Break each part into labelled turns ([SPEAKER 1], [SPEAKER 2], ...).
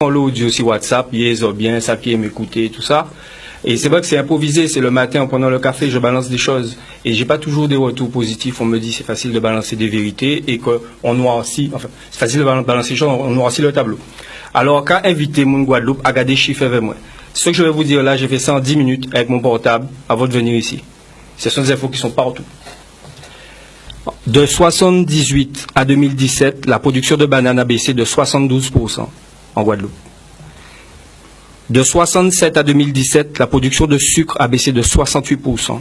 [SPEAKER 1] l'audio sur WhatsApp, ils ont bien, ça qui m'écouter, tout ça. Et c'est vrai que c'est improvisé, c'est le matin en prenant le café, je balance des choses. Et j'ai pas toujours des retours positifs. On me dit c'est facile de balancer des vérités et qu'on noircit, enfin, c'est facile de balancer des choses, on noircit le tableau. Alors, quand inviter mon Guadeloupe à garder des chiffres avec moi, ce que je vais vous dire là, j'ai fait ça en 10 minutes avec mon portable avant de venir ici. Ce sont des infos qui sont partout. De 1978 à 2017, la production de bananes a baissé de 72% en Guadeloupe. De 1967 à 2017, la production de sucre a baissé de 68%.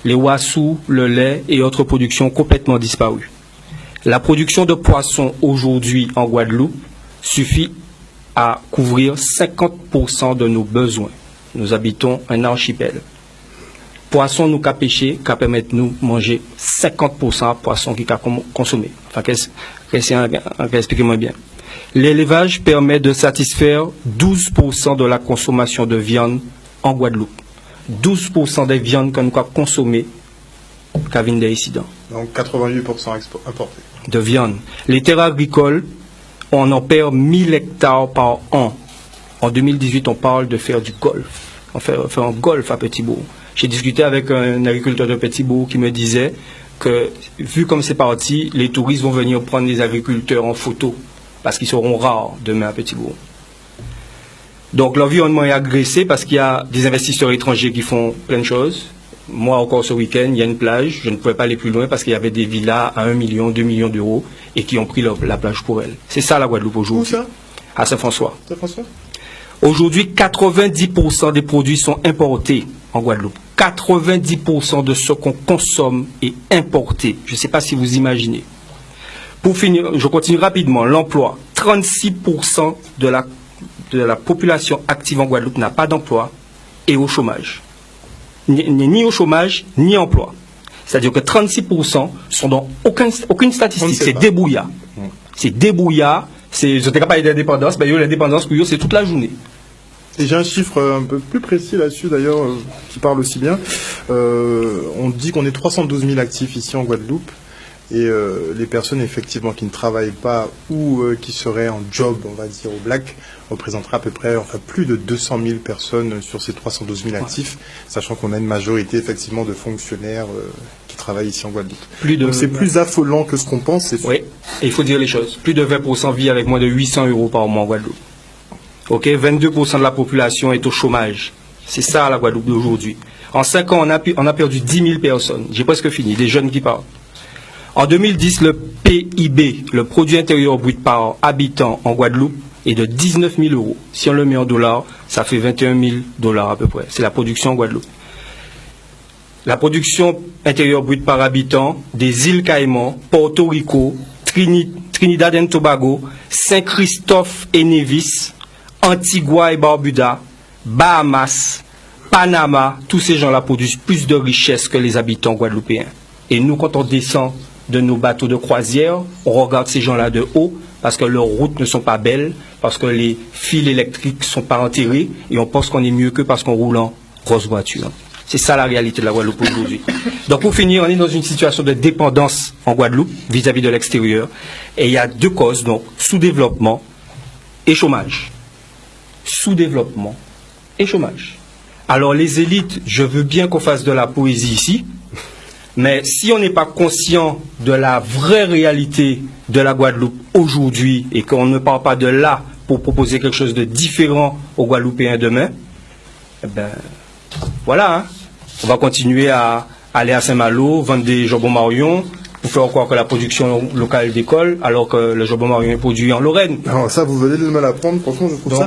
[SPEAKER 1] Les wassous, le lait et autres productions ont complètement disparu. La production de poissons aujourd'hui en Guadeloupe suffit à couvrir 50% de nos besoins. Nous habitons un archipel. Poisson nous qu'a pêché, qu'a permettre nous manger 50% de poissons qui qu'a consommé. Enfin, expliquez-moi bien. L'élevage permet de satisfaire 12% de la consommation de viande en Guadeloupe. 12% des viandes que nous avons consommées qu'à venir des incidents.
[SPEAKER 2] Donc 88% importés.
[SPEAKER 1] De viande. Les terres agricoles, on en perd 1000 hectares par an. En 2018, on parle de faire du golf. On fait un golf à Petit-Bourg. J'ai discuté avec un agriculteur de Petit-Bourg qui me disait que, vu comme c'est parti, les touristes vont venir prendre les agriculteurs en photo parce qu'ils seront rares demain à Petit-Bourg. Donc l'environnement est agressé parce qu'il y a des investisseurs étrangers qui font plein de choses. Moi encore ce week-end, il y a une plage, je ne pouvais pas aller plus loin parce qu'il y avait des villas à 1 million, 2 millions d'euros et qui ont pris la plage pour elle. C'est ça la Guadeloupe aujourd'hui.
[SPEAKER 2] Où ça?
[SPEAKER 1] À Saint-François.
[SPEAKER 2] Saint-François?
[SPEAKER 1] Aujourd'hui, 90% des produits sont importés en Guadeloupe. 90% de ce qu'on consomme est importé. Je ne sais pas si vous imaginez. Pour finir, je continue rapidement. L'emploi. 36% de la population active en Guadeloupe n'a pas d'emploi et au chômage. Ni au chômage, ni emploi. C'est-à-dire que 36% sont dans aucune statistique. C'est débrouillard. C'est débrouillard. Je n'étais pas parler d'indépendance, mais l'indépendance pour eux, c'est toute la journée.
[SPEAKER 2] Et j'ai un chiffre un peu plus précis là-dessus d'ailleurs, qui parle aussi bien. On dit qu'on est 312 000 actifs ici en Guadeloupe. Et les personnes effectivement qui ne travaillent pas ou qui seraient en job, on va dire, au black, représenteraient à peu près plus de 200 000 personnes sur ces 312 000 actifs, sachant qu'on a une majorité effectivement de fonctionnaires qui travaillent ici en Guadeloupe. Donc c'est plus affolant que ce qu'on pense.
[SPEAKER 1] Oui, et il faut dire les choses. Plus de 20% vit avec moins de 800 € par mois en Guadeloupe. Ok, 22% de la population est au chômage. C'est ça la Guadeloupe d'aujourd'hui. En 5 ans, on a perdu 10 000 personnes. J'ai presque fini, des jeunes qui parlent. En 2010, le PIB, le produit intérieur brut par habitant en Guadeloupe, est de 19 000 €. Si on le met en dollars, ça fait 21 000 $ à peu près. C'est la production en Guadeloupe. La production intérieure brute par habitant des îles Caïmans, Porto Rico, Trinidad et Tobago, Saint-Christophe et Nevis, Antigua et Barbuda, Bahamas, Panama, tous ces gens-là produisent plus de richesses que les habitants guadeloupéens. Et nous, quand on descend de nos bateaux de croisière, on regarde ces gens-là de haut parce que leurs routes ne sont pas belles, parce que les fils électriques ne sont pas enterrés et on pense qu'on est mieux que parce qu'on roule en grosse voiture. C'est ça la réalité de la Guadeloupe aujourd'hui. Donc pour finir, on est dans une situation de dépendance en Guadeloupe vis-à-vis de l'extérieur et il y a deux causes, donc sous-développement et chômage. Sous-développement et chômage. Alors les élites, je veux bien qu'on fasse de la poésie ici, mais si on n'est pas conscient de la vraie réalité de la Guadeloupe aujourd'hui et qu'on ne part pas de là pour proposer quelque chose de différent aux Guadeloupéens demain, eh ben voilà, hein. On va continuer à aller à Saint-Malo, vendre des jambons Marion, pour faire croire que la production locale décolle, alors que le jambon Marion est produit en Lorraine.
[SPEAKER 2] Alors ça, vous venez de me l'apprendre, franchement, je trouve ça